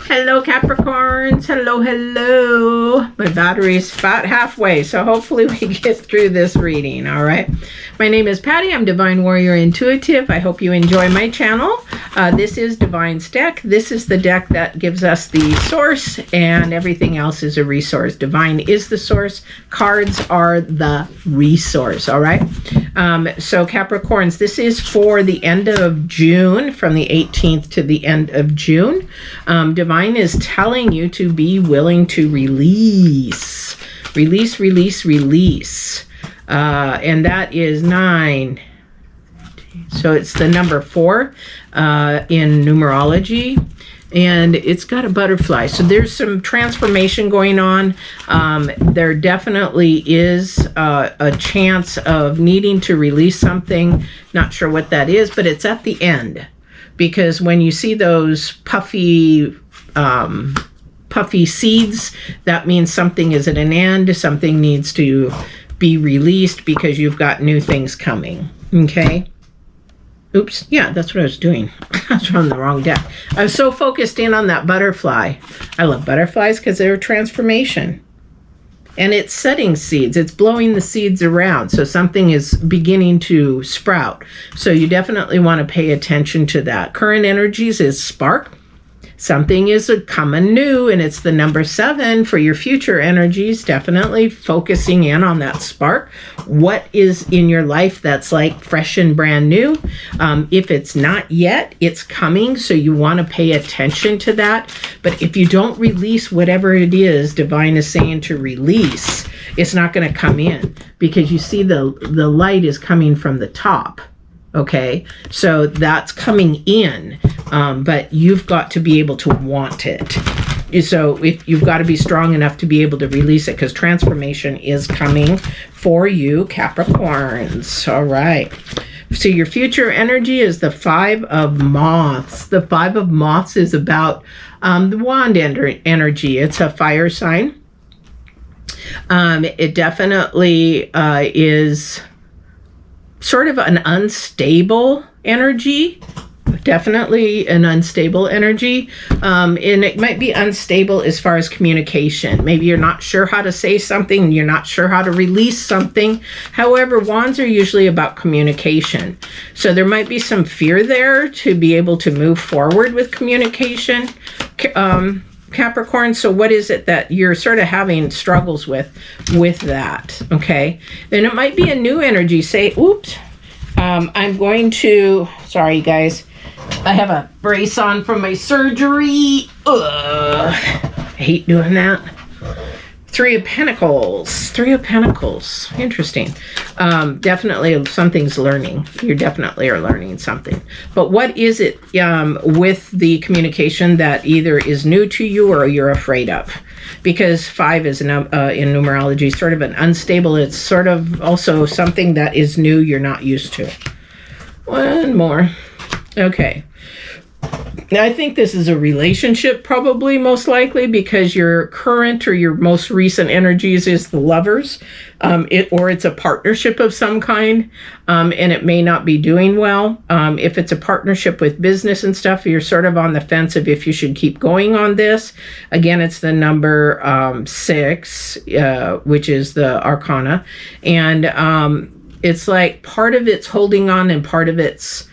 Hello Capricorns, hello. My battery's about halfway, so hopefully we get through this reading, all right? My name is Patty, I'm Divine Warrior Intuitive. I hope you enjoy my channel. This is Divine's deck. This is the deck that gives us the source, and everything else is a resource. Divine is the source, cards are the resource, all right? So Capricorns, this is for the end of June, from the 18th to the end of June. Divine is telling you to be willing to release. Release. And that is 9. So it's the number 4 in numerology. And it's got a butterfly. So there's some transformation going on. There definitely is a chance of needing to release something. Not sure what that is, but it's at the end. Because when you see those puffy seeds, that means something is at an end. Something needs to be released because you've got new things coming. Okay. Oops. Yeah, that's what I was doing. I was on the wrong deck. I was so focused in on that butterfly. I love butterflies because they're a transformation. And it's setting seeds. It's blowing the seeds around. So something is beginning to sprout. So you definitely want to pay attention to that. Current energies is spark. Something is coming new, and it's the number 7 for your future energies. Definitely focusing in on that spark. What is in your life that's like fresh and brand new? If it's not yet, it's coming, so you want to pay attention to that. But if you don't release whatever it is Divine is saying to release, it's not going to come in, because you see the light is coming from the top. Okay, so that's coming in, but you've got to be able to want it. So if you've got to be strong enough to be able to release it, because transformation is coming for you, Capricorns. All right. So your future energy is the 5 of Moths. The 5 of Moths is about the wand energy. It's a fire sign. It definitely is sort of an unstable energy. Definitely an unstable energy. And it might be unstable as far as communication. Maybe you're not sure how to say something. You're not sure how to release something. However, wands are usually about communication. So there might be some fear there to be able to move forward with communication. Capricorn, so what is it that you're sort of having struggles with that? Okay, then it might be a new energy. Say, oops, I'm going to, sorry guys, I have a brace on from my surgery. I hate doing that. 3 of Pentacles. 3 of Pentacles. Interesting. Definitely something's learning. You definitely are learning something. But what is it with the communication that either is new to you or you're afraid of? Because 5 is in numerology sort of an unstable. It's sort of also something that is new you're not used to. One more. Okay. Now, I think this is a relationship, probably, most likely, because your current or your most recent energies is the Lovers, or it's a partnership of some kind, and it may not be doing well. If it's a partnership with business and stuff, you're sort of on the fence of if you should keep going on this. Again, it's the number 6, which is the Arcana, and it's like part of it's holding on and part of it's,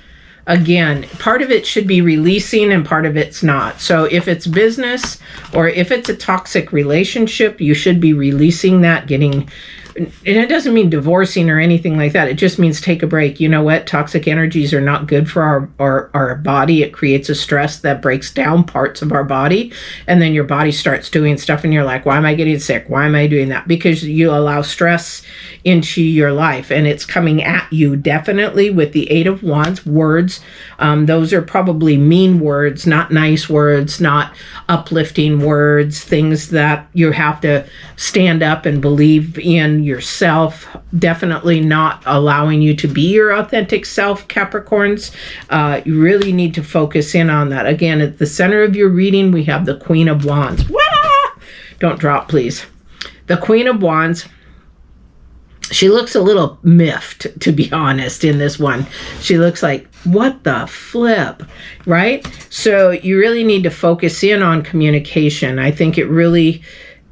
again, part of it should be releasing and part of it's not. So if it's business or if it's a toxic relationship, you should be releasing that, getting, and it doesn't mean divorcing or anything like that. It just means take a break. You know what? Toxic energies are not good for our body. It creates a stress that breaks down parts of our body. And then your body starts doing stuff and you're like, why am I getting sick? Why am I doing that? Because you allow stress into your life, and it's coming at you definitely with the 8 of Wands. Words, those are probably mean words, not nice words, not uplifting words, things that you have to stand up and believe in yourself. Definitely not allowing you to be your authentic self, Capricorns. You really need to focus in on that. Again, at the center of your reading, we have the Queen of Wands. Wah! Don't drop, please. The Queen of Wands. she looks a little miffed, to be honest, in this one. She looks like, what the flip, right? So you really need to focus in on communication. I think it really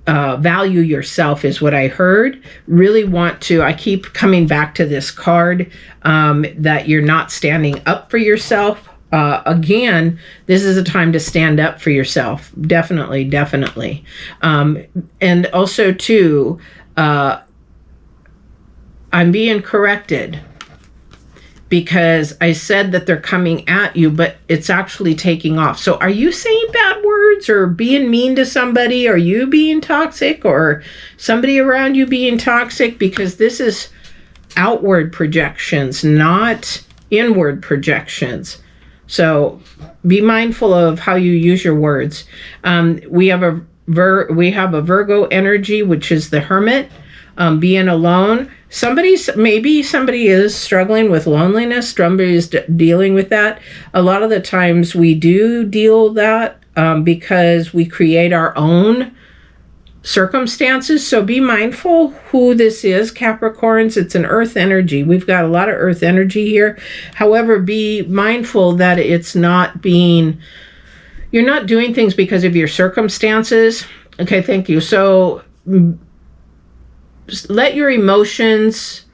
value yourself is what I heard. Really want to, I keep coming back to this card, that you're not standing up for yourself. Again, this is a time to stand up for yourself. Definitely, definitely. And also too, I'm being corrected because I said that they're coming at you, but it's actually taking off. So are you saying bad words or being mean to somebody? Are you being toxic or somebody around you being toxic? Because this is outward projections, not inward projections. So be mindful of how you use your words. We have a Virgo energy, which is the Hermit, being alone. Maybe somebody is struggling with loneliness. Somebody is dealing with that. A lot of the times we do deal that because we create our own circumstances. So be mindful who this is, Capricorns. It's an earth energy. We've got a lot of earth energy here. However, be mindful that it's not being, you're not doing things because of your circumstances. Okay, thank you. So let your emotions,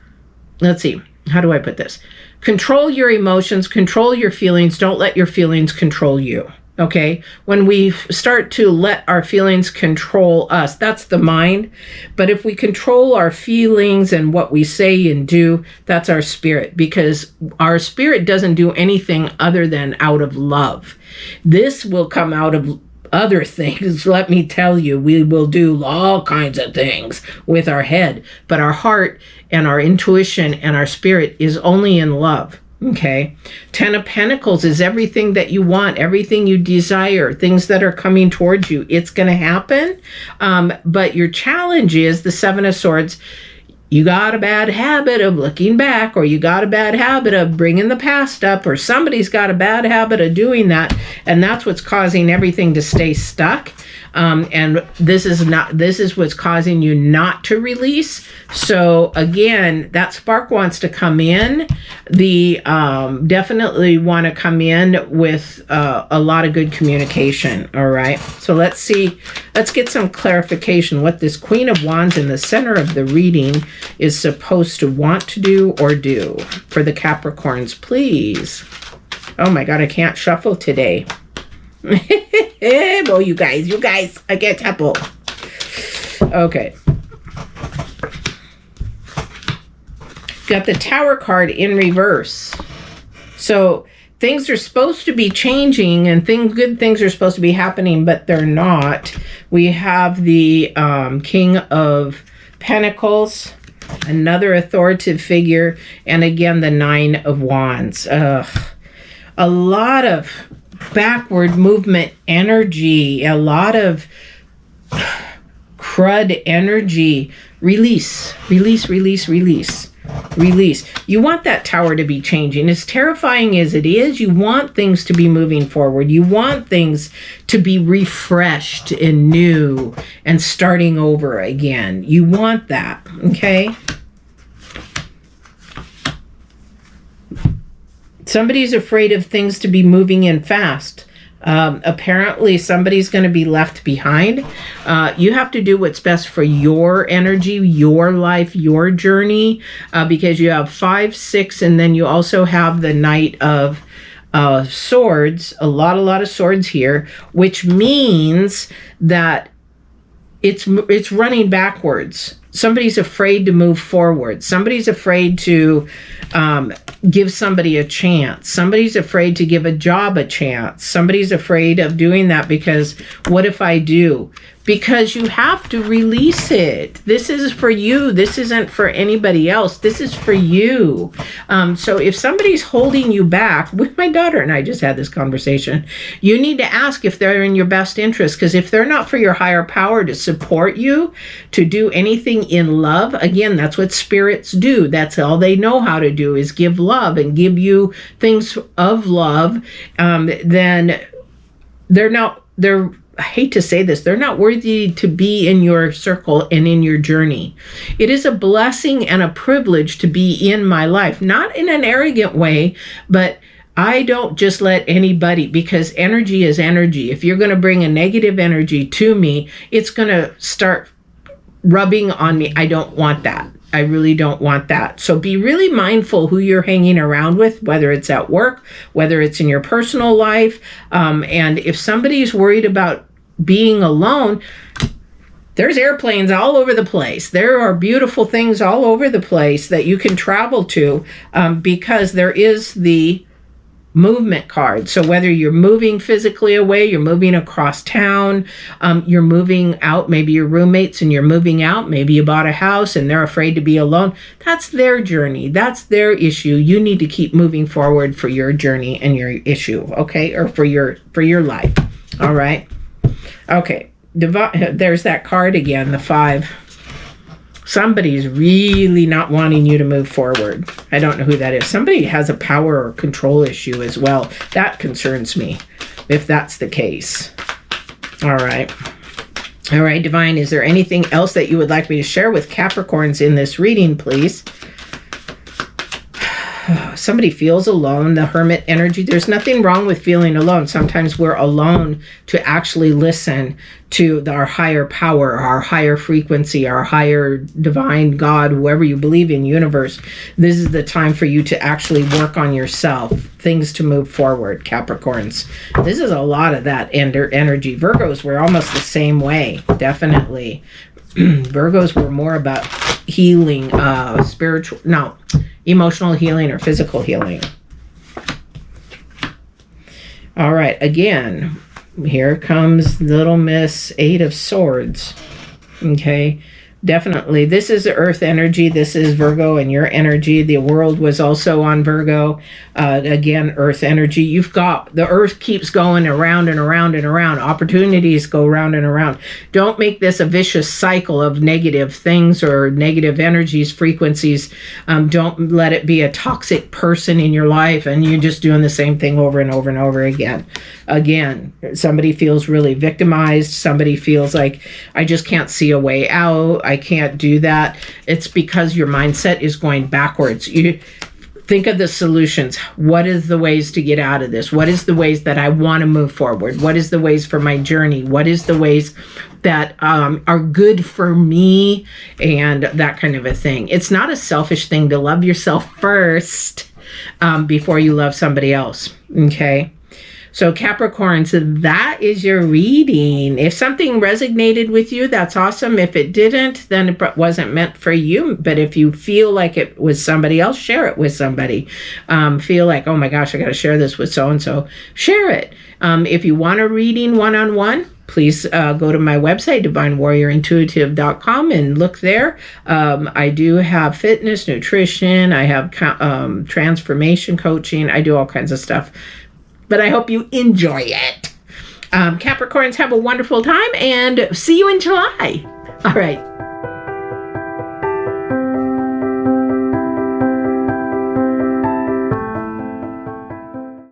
let's see, how do I put this? Control your emotions, control your feelings. Don't let your feelings control you. Okay, when we start to let our feelings control us, that's the mind. But if we control our feelings and what we say and do, that's our spirit, because our spirit doesn't do anything other than out of love. This will come out of other things. Let me tell you, we will do all kinds of things with our head, but our heart and our intuition and our spirit is only in love. Okay, 10 of Pentacles is everything that you want, everything you desire, things that are coming towards you. It's going to happen. But your challenge is the 7 of Swords. You got a bad habit of looking back, or you got a bad habit of bringing the past up, or somebody's got a bad habit of doing that. And that's what's causing everything to stay stuck. And this is what's causing you not to release. So again, that spark wants to come in. Definitely want to come in with a lot of good communication. All right. So let's get some clarification what this Queen of Wands in the center of the reading is supposed to want to do or do for the Capricorns, please. Oh my God, I can't shuffle today. Oh, you guys, I can't shuffle. Okay. Got the Tower card in reverse. So things are supposed to be changing and good things are supposed to be happening, but they're not. We have the King of Pentacles, another authoritative figure, and again the 9 of Wands. A lot of backward movement energy, a lot of crud energy. Release. You want that Tower to be changing. As terrifying as it is, you want things to be moving forward. You want things to be refreshed and new and starting over again. You want that, okay? Somebody's afraid of things to be moving in fast. Apparently somebody's going to be left behind. You have to do what's best for your energy, your life, your journey, because you have 5, 6, and then you also have the Knight of Swords, a lot of swords here, which means that it's running backwards. Somebody's afraid to move forward. Somebody's afraid to give somebody a chance. Somebody's afraid to give a job a chance. Somebody's afraid of doing that because what if I do? Because you have to release it. This is for you. This isn't for anybody else. This is for you. So if somebody's holding you back, with my daughter and I just had this conversation, you need to ask if they're in your best interest, because if they're not for your higher power to support you, to do anything in love, again, that's what spirits do. That's all they know how to do, is give love and give you things of love. Then they're I hate to say this, they're not worthy to be in your circle and in your journey. It is a blessing and a privilege to be in my life, not in an arrogant way, but I don't just let anybody, because energy is energy. If you're going to bring a negative energy to me, it's going to start rubbing on me. I don't want that. I really don't want that. So be really mindful who you're hanging around with, whether it's at work, whether it's in your personal life. And if somebody's worried about being alone, there's airplanes all over the place. There are beautiful things all over the place that you can travel to, because there is the movement card. So whether you're moving physically away, you're moving across town, you're moving out, maybe your roommates and you're moving out, maybe you bought a house and they're afraid to be alone. That's their journey. That's their issue. You need to keep moving forward for your journey and your issue, okay? Or for your life. All right. Okay. There's that card again, the 5. Somebody's really not wanting you to move forward. I don't know who that is. Somebody has a power or control issue as well. That concerns me, if that's the case. All right. All right, Divine, is there anything else that you would like me to share with Capricorns in this reading, please? Somebody feels alone, the Hermit energy. There's nothing wrong with feeling alone. Sometimes we're alone to actually listen to our higher power, our higher frequency, our higher divine God, whoever you believe in, universe. This is the time for you to actually work on yourself, things to move forward, Capricorns. This is a lot of that energy. Virgos were almost the same way, definitely. Virgos were more about healing, emotional healing or physical healing. All right, again, here comes little Miss 8 of Swords. Okay, definitely. This is Earth energy. This is Virgo and your energy. The world was also on Virgo. Again, Earth energy. You've got, the Earth keeps going around and around and around. Opportunities go round and around. Don't make this a vicious cycle of negative things or negative energies, frequencies. Don't let it be a toxic person in your life and you're just doing the same thing over and over and over again. Again, somebody feels really victimized. Somebody feels like, I just can't see a way out. I can't do that. It's because your mindset is going backwards. You think of the solutions. What is the ways to get out of this? What is the ways that I want to move forward? What is the ways for my journey? What is the ways that are good for me? And that kind of a thing. It's not a selfish thing to love yourself first before you love somebody else. Okay. So Capricorns, that is your reading. If something resonated with you, that's awesome. If it didn't, then it wasn't meant for you. But if you feel like it was somebody else, share it with somebody. Feel like, oh my gosh, I got to share this with so-and-so. Share it. If you want a reading one-on-one, please go to my website, divinewarriorintuitive.com, and look there. I do have fitness, nutrition. I have transformation coaching. I do all kinds of stuff. But I hope you enjoy it. Capricorns, have a wonderful time and see you in July. All right.